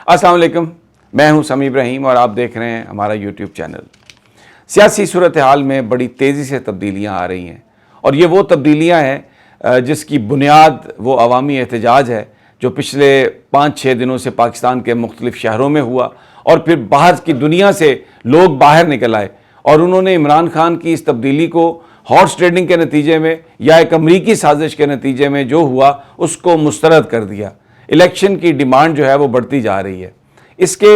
السلام علیکم، میں ہوں سمیع ابراہیم اور آپ دیکھ رہے ہیں ہمارا یوٹیوب چینل۔ سیاسی صورتحال میں بڑی تیزی سے تبدیلیاں آ رہی ہیں اور یہ وہ تبدیلیاں ہیں جس کی بنیاد وہ عوامی احتجاج ہے جو پچھلے 5-6 دنوں سے پاکستان کے مختلف شہروں میں ہوا اور پھر باہر کی دنیا سے لوگ باہر نکل آئے اور انہوں نے عمران خان کی اس تبدیلی کو ہارس ٹریڈنگ کے نتیجے میں یا ایک امریکی سازش کے نتیجے میں جو ہوا اس کو مسترد کر دیا۔ الیکشن کی ڈیمانڈ جو ہے وہ بڑھتی جا رہی ہے۔ اس کے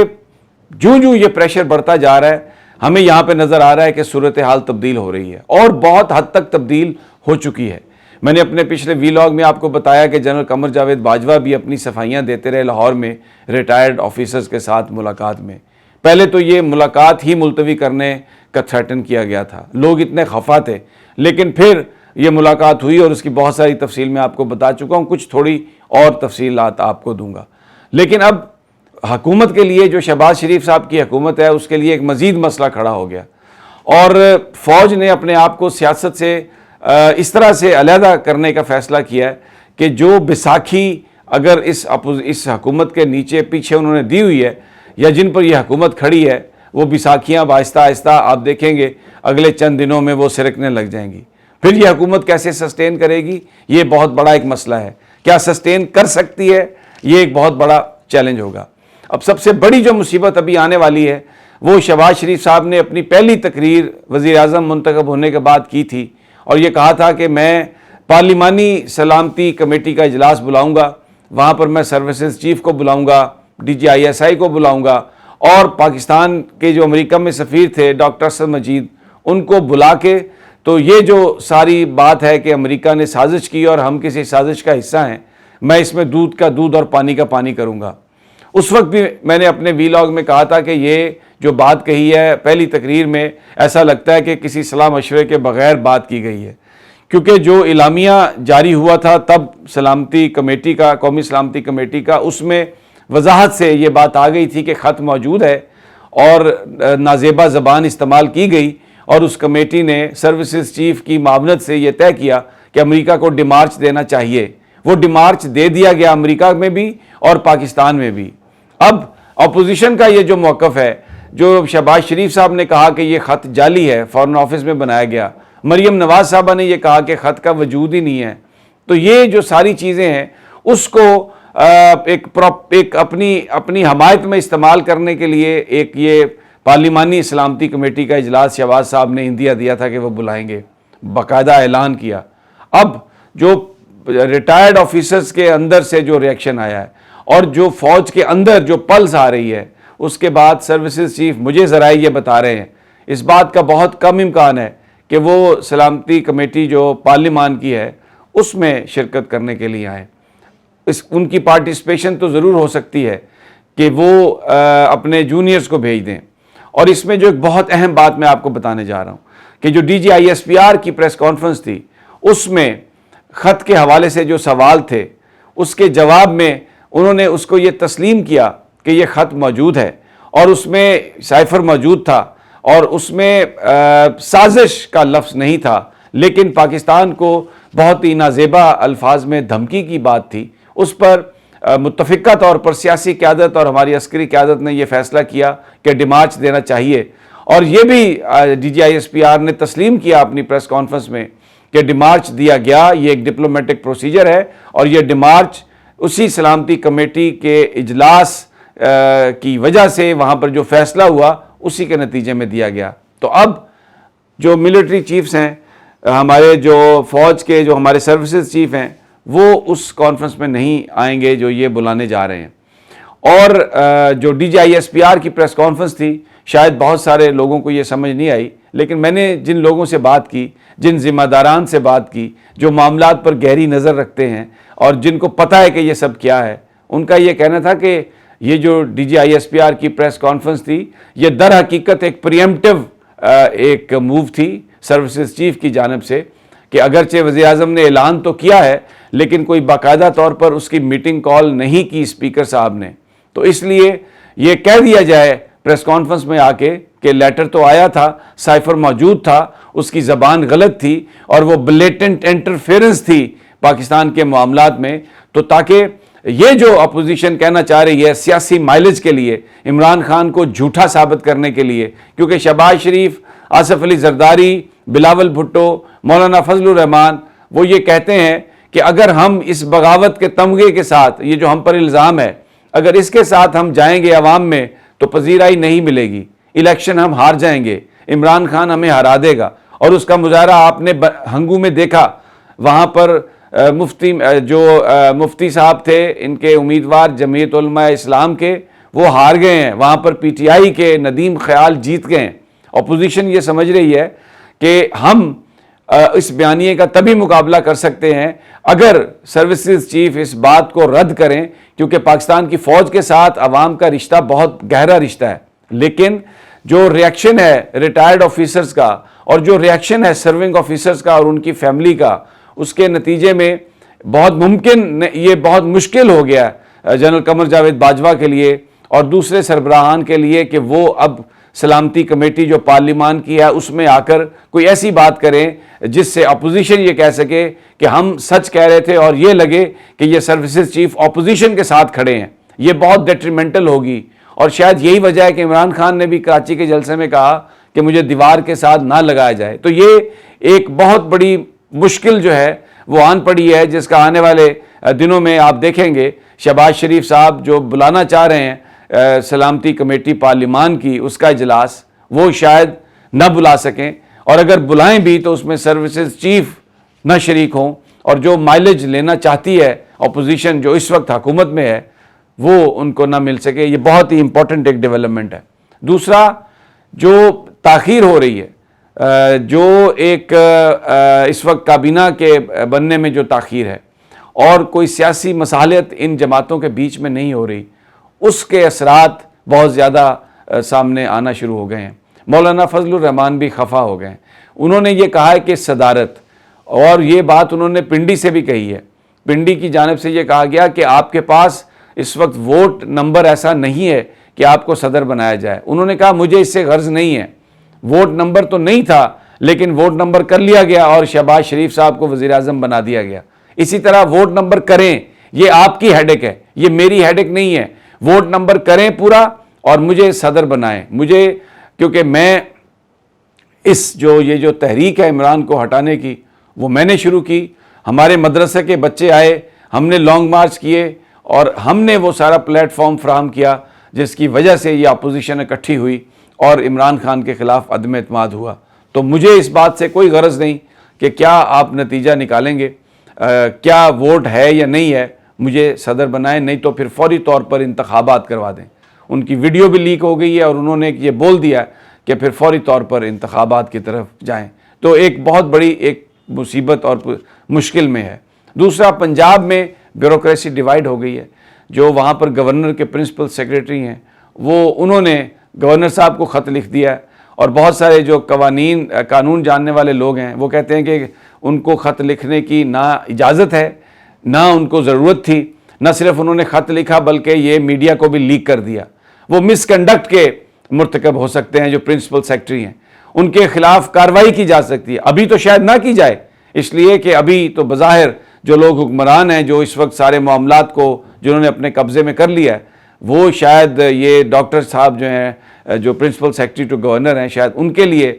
جوں یہ پریشر بڑھتا جا رہا ہے، ہمیں یہاں پہ نظر آ رہا ہے کہ صورتحال تبدیل ہو رہی ہے اور بہت حد تک تبدیل ہو چکی ہے۔ میں نے اپنے پچھلے ویلاگ میں آپ کو بتایا کہ جنرل قمر جاوید باجوہ بھی اپنی صفائیاں دیتے رہے لاہور میں ریٹائرڈ آفیسرز کے ساتھ ملاقات میں۔ پہلے تو یہ ملاقات ہی ملتوی کرنے کا تھریٹن کیا گیا تھا، لوگ اتنے خفا تھے، لیکن پھر یہ ملاقات ہوئی اور اس کی بہت ساری تفصیل میں آپ کو بتا چکا ہوں، کچھ تھوڑی اور تفصیلات آپ کو دوں گا۔ لیکن اب حکومت کے لیے جو شہباز شریف صاحب کی حکومت ہے اس کے لیے ایک مزید مسئلہ کھڑا ہو گیا اور فوج نے اپنے آپ کو سیاست سے اس طرح سے علیحدہ کرنے کا فیصلہ کیا ہے کہ جو بیساکھی اگر اس حکومت کے نیچے پیچھے انہوں نے دی ہوئی ہے یا جن پر یہ حکومت کھڑی ہے، وہ بیساکھیاں آہستہ آہستہ آپ دیکھیں گے اگلے چند دنوں میں وہ سرکنے لگ جائیں گی۔ پھر یہ حکومت کیسے سسٹین کرے گی، یہ بہت بڑا ایک مسئلہ ہے۔ کیا سسٹین کر سکتی ہے، یہ ایک بہت بڑا چیلنج ہوگا۔ اب سب سے بڑی جو مصیبت ابھی آنے والی ہے وہ شہباز شریف صاحب نے اپنی پہلی تقریر وزیر اعظم منتخب ہونے کے بعد کی تھی اور یہ کہا تھا کہ میں پارلیمانی سلامتی کمیٹی کا اجلاس بلاؤں گا، وہاں پر میں سروسز چیف کو بلاؤں گا، DGISI کو بلاؤں گا اور پاکستان کے جو امریکہ میں سفیر تھے ڈاکٹر اسد مجید ان کو بلا کے تو یہ جو ساری بات ہے کہ امریکہ نے سازش کی اور ہم کسی سازش کا حصہ ہیں، میں اس میں دودھ کا دودھ اور پانی کا پانی کروں گا۔ اس وقت بھی میں نے اپنے ویلاگ میں کہا تھا کہ یہ جو بات کہی ہے پہلی تقریر میں ایسا لگتا ہے کہ کسی صلاح مشورے کے بغیر بات کی گئی ہے، کیونکہ جو اعلامیہ جاری ہوا تھا تب سلامتی کمیٹی کا، قومی سلامتی کمیٹی کا، اس میں وضاحت سے یہ بات آ گئی تھی کہ خط موجود ہے اور نازیبا زبان استعمال کی گئی اور اس کمیٹی نے سروسز چیف کی معاونت سے یہ طے کیا کہ امریکہ کو ڈیمارچ دینا چاہیے۔ وہ ڈیمارچ دے دیا گیا امریکہ میں بھی اور پاکستان میں بھی۔ اب اپوزیشن کا یہ جو موقف ہے، جو شہباز شریف صاحب نے کہا کہ یہ خط جعلی ہے، فارن آفس میں بنایا گیا، مریم نواز صاحبہ نے یہ کہا کہ خط کا وجود ہی نہیں ہے، تو یہ جو ساری چیزیں ہیں اس کو ایک اپنی حمایت میں استعمال کرنے کے لیے ایک یہ پارلیمانی سلامتی کمیٹی کا اجلاس شہباز صاحب نے اندیا دیا تھا کہ وہ بلائیں گے، باقاعدہ اعلان کیا۔ اب جو ریٹائرڈ آفیسرز کے اندر سے جو ریئیکشن آیا ہے اور جو فوج کے اندر جو پلس آ رہی ہے، اس کے بعد سروسز چیف مجھے ذرائع یہ بتا رہے ہیں اس بات کا بہت کم امکان ہے کہ وہ سلامتی کمیٹی جو پارلیمان کی ہے اس میں شرکت کرنے کے لیے آئیں۔ ان کی پارٹیسپیشن تو ضرور ہو سکتی ہے کہ وہ اپنے جونیئرز کو بھیج دیں۔ اور اس میں جو ایک بہت اہم بات میں آپ کو بتانے جا رہا ہوں کہ جو DGISPR کی پریس کانفرنس تھی اس میں خط کے حوالے سے جو سوال تھے اس کے جواب میں انہوں نے اس کو یہ تسلیم کیا کہ یہ خط موجود ہے اور اس میں سائفر موجود تھا اور اس میں سازش کا لفظ نہیں تھا، لیکن پاکستان کو بہت ہی نازیبا الفاظ میں دھمکی کی بات تھی۔ اس پر متفقہ طور پر سیاسی قیادت اور ہماری عسکری قیادت نے یہ فیصلہ کیا کہ ڈیمارچ دینا چاہیے اور یہ بھی DGISPR نے تسلیم کیا اپنی پریس کانفرنس میں کہ ڈیمارچ دیا گیا، یہ ایک ڈپلومیٹک پروسیجر ہے اور یہ ڈیمارچ اسی سلامتی کمیٹی کے اجلاس کی وجہ سے وہاں پر جو فیصلہ ہوا اسی کے نتیجے میں دیا گیا۔ تو اب جو ملٹری چیفز ہیں، ہمارے جو فوج کے جو ہمارے سروسز چیف ہیں، وہ اس کانفرنس میں نہیں آئیں گے جو یہ بلانے جا رہے ہیں۔ اور جو DGISPR کی پریس کانفرنس تھی شاید بہت سارے لوگوں کو یہ سمجھ نہیں آئی، لیکن میں نے جن لوگوں سے بات کی، جن ذمہ داران سے بات کی، جو معاملات پر گہری نظر رکھتے ہیں اور جن کو پتہ ہے کہ یہ سب کیا ہے، ان کا یہ کہنا تھا کہ یہ جو DGISPR کی پریس کانفرنس تھی یہ در حقیقت ایک پریمپٹیو ایک موو تھی سروسز چیف کی جانب سے کہ اگرچہ وزیر اعظم نے اعلان تو کیا ہے لیکن کوئی باقاعدہ طور پر اس کی میٹنگ کال نہیں کی اسپیکر صاحب نے، تو اس لیے یہ کہہ دیا جائے پریس کانفرنس میں آ کے کہ لیٹر تو آیا تھا، سائفر موجود تھا، اس کی زبان غلط تھی اور وہ بلیٹنٹ انٹرفیرنس تھی پاکستان کے معاملات میں، تو تاکہ یہ جو اپوزیشن کہنا چاہ رہی ہے سیاسی مائلیج کے لیے، عمران خان کو جھوٹا ثابت کرنے کے لیے، کیونکہ شہباز شریف، آصف علی زرداری، بلاول بھٹو، مولانا فضل الرحمان وہ یہ کہتے ہیں کہ اگر ہم اس بغاوت کے تمغے کے ساتھ، یہ جو ہم پر الزام ہے، اگر اس کے ساتھ ہم جائیں گے عوام میں تو پذیرائی نہیں ملے گی، الیکشن ہم ہار جائیں گے، عمران خان ہمیں ہرا دے گا۔ اور اس کا مظاہرہ آپ نے ہنگو میں دیکھا، وہاں پر مفتی صاحب تھے، ان کے امیدوار جمعیت علماء اسلام کے، وہ ہار گئے ہیں، وہاں پر پی ٹی آئی کے ندیم خیال جیت گئے ہیں۔ اپوزیشن یہ سمجھ رہی ہے کہ ہم اس بیانیے کا تبھی مقابلہ کر سکتے ہیں اگر سروسز چیف اس بات کو رد کریں، کیونکہ پاکستان کی فوج کے ساتھ عوام کا رشتہ بہت گہرا رشتہ ہے، لیکن جو ریاکشن ہے ریٹائرڈ آفیسرز کا اور جو ریاکشن ہے سرونگ آفیسرز کا اور ان کی فیملی کا، اس کے نتیجے میں یہ بہت مشکل ہو گیا ہے جنرل قمر جاوید باجوہ کے لیے اور دوسرے سربراہان کے لیے کہ وہ اب سلامتی کمیٹی جو پارلیمان کی ہے اس میں آ کر کوئی ایسی بات کریں جس سے اپوزیشن یہ کہہ سکے کہ ہم سچ کہہ رہے تھے اور یہ لگے کہ یہ سروسز چیف اپوزیشن کے ساتھ کھڑے ہیں۔ یہ بہت ڈیٹریمنٹل ہوگی، اور شاید یہی وجہ ہے کہ عمران خان نے بھی کراچی کے جلسے میں کہا کہ مجھے دیوار کے ساتھ نہ لگایا جائے۔ تو یہ ایک بہت بڑی مشکل جو ہے وہ آن پڑی ہے، جس کا آنے والے دنوں میں آپ دیکھیں گے شہباز شریف صاحب جو بلانا چاہ رہے ہیں سلامتی کمیٹی پارلیمان کی، اس کا اجلاس وہ شاید نہ بلا سکیں، اور اگر بلائیں بھی تو اس میں سروسز چیف نہ شریک ہوں، اور جو مائلیج لینا چاہتی ہے اپوزیشن جو اس وقت حکومت میں ہے وہ ان کو نہ مل سکے۔ یہ بہت ہی امپورٹنٹ ایک ڈیولپمنٹ ہے۔ دوسرا، جو تاخیر ہو رہی ہے، جو ایک اس وقت کابینہ کے بننے میں جو تاخیر ہے اور کوئی سیاسی مصالحت ان جماعتوں کے بیچ میں نہیں ہو رہی، اس کے اثرات بہت زیادہ سامنے آنا شروع ہو گئے ہیں۔ مولانا فضل الرحمان بھی خفا ہو گئے ہیں۔ انہوں نے یہ کہا ہے کہ صدارت، اور یہ بات انہوں نے پنڈی سے بھی کہی ہے، پنڈی کی جانب سے یہ کہا گیا کہ آپ کے پاس اس وقت ووٹ نمبر ایسا نہیں ہے کہ آپ کو صدر بنایا جائے۔ انہوں نے کہا مجھے اس سے غرض نہیں ہے، ووٹ نمبر تو نہیں تھا لیکن ووٹ نمبر کر لیا گیا اور شہباز شریف صاحب کو وزیر اعظم بنا دیا گیا۔ اسی طرح ووٹ نمبر کریں، یہ آپ کی ہیڈک ہے، یہ میری ہیڈک نہیں ہے۔ ووٹ نمبر کریں پورا اور مجھے صدر بنائیں، کیونکہ میں یہ جو تحریک ہے عمران کو ہٹانے کی، وہ میں نے شروع کی، ہمارے مدرسے کے بچے آئے، ہم نے لانگ مارچ کیے اور ہم نے وہ سارا پلیٹ فارم فراہم کیا جس کی وجہ سے یہ اپوزیشن اکٹھی ہوئی اور عمران خان کے خلاف عدم اعتماد ہوا۔ تو مجھے اس بات سے کوئی غرض نہیں کہ کیا آپ نتیجہ نکالیں گے، کیا ووٹ ہے یا نہیں ہے، مجھے صدر بنائیں، نہیں تو پھر فوری طور پر انتخابات کروا دیں۔ ان کی ویڈیو بھی لیک ہو گئی ہے اور انہوں نے یہ بول دیا کہ پھر فوری طور پر انتخابات کی طرف جائیں۔ تو ایک بہت بڑی ایک مصیبت اور مشکل میں ہے۔ دوسرا، پنجاب میں بیوروکریسی ڈیوائیڈ ہو گئی ہے۔ جو وہاں پر گورنر کے پرنسپل سیکریٹری ہیں، انہوں نے گورنر صاحب کو خط لکھ دیا ہے، اور بہت سارے جو قانون جاننے والے لوگ ہیں وہ کہتے ہیں کہ ان کو خط لکھنے کی نہ اجازت ہے، نہ ان کو ضرورت تھی، نہ صرف انہوں نے خط لکھا بلکہ یہ میڈیا کو بھی لیک کر دیا۔ وہ مس کنڈکٹ کے مرتکب ہو سکتے ہیں جو پرنسپل سیکریٹری ہیں، ان کے خلاف کارروائی کی جا سکتی ہے۔ ابھی تو شاید نہ کی جائے، اس لیے کہ ابھی تو بظاہر جو لوگ حکمران ہیں، جو اس وقت سارے معاملات کو جنہوں نے اپنے قبضے میں کر لیا ہے، وہ شاید یہ ڈاکٹر صاحب جو ہیں جو پرنسپل سیکریٹری ٹو گورنر ہیں، شاید ان کے لیے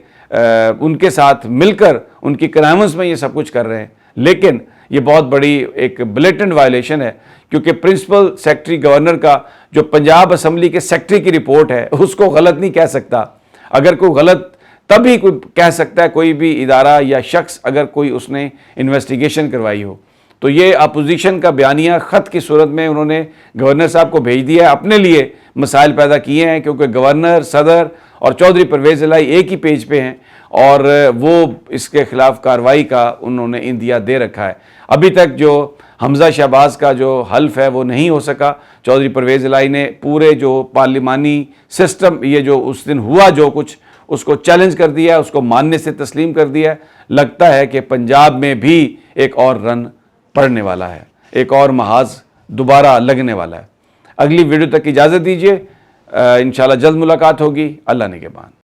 ان کے ساتھ مل کر ان کی کنائنس میں یہ سب کچھ کر رہے ہیں۔ لیکن یہ بہت بڑی ایک بلیٹنٹ وائلیشن ہے، کیونکہ پرنسپل سیکریٹری گورنر کا جو پنجاب اسمبلی کے سیکریٹری کی رپورٹ ہے اس کو غلط نہیں کہہ سکتا۔ اگر کوئی غلط تبھی کوئی کہہ سکتا ہے، کوئی بھی ادارہ یا شخص اگر کوئی اس نے انویسٹیگیشن کروائی ہو۔ تو یہ اپوزیشن کا بیانیہ خط کی صورت میں انہوں نے گورنر صاحب کو بھیج دیا ہے، اپنے لیے مسائل پیدا کیے ہیں، کیونکہ گورنر، صدر اور چودھری پرویز الہی ایک ہی پیج پہ ہیں اور وہ اس کے خلاف کارروائی کا انہوں نے اندیا دے رکھا ہے۔ ابھی تک جو حمزہ شہباز کا جو حلف ہے وہ نہیں ہو سکا۔ چودھری پرویز الہی نے پورے جو پارلیمانی سسٹم، یہ جو اس دن ہوا جو کچھ، اس کو چیلنج کر دیا ہے، اس کو ماننے سے تسلیم کر دیا ہے۔ لگتا ہے کہ پنجاب میں بھی ایک اور رن پڑنے والا ہے، ایک اور محاذ دوبارہ لگنے والا ہے۔ اگلی ویڈیو تک اجازت دیجیے، انشاءاللہ جلد ملاقات ہوگی۔ اللہ نگہبان۔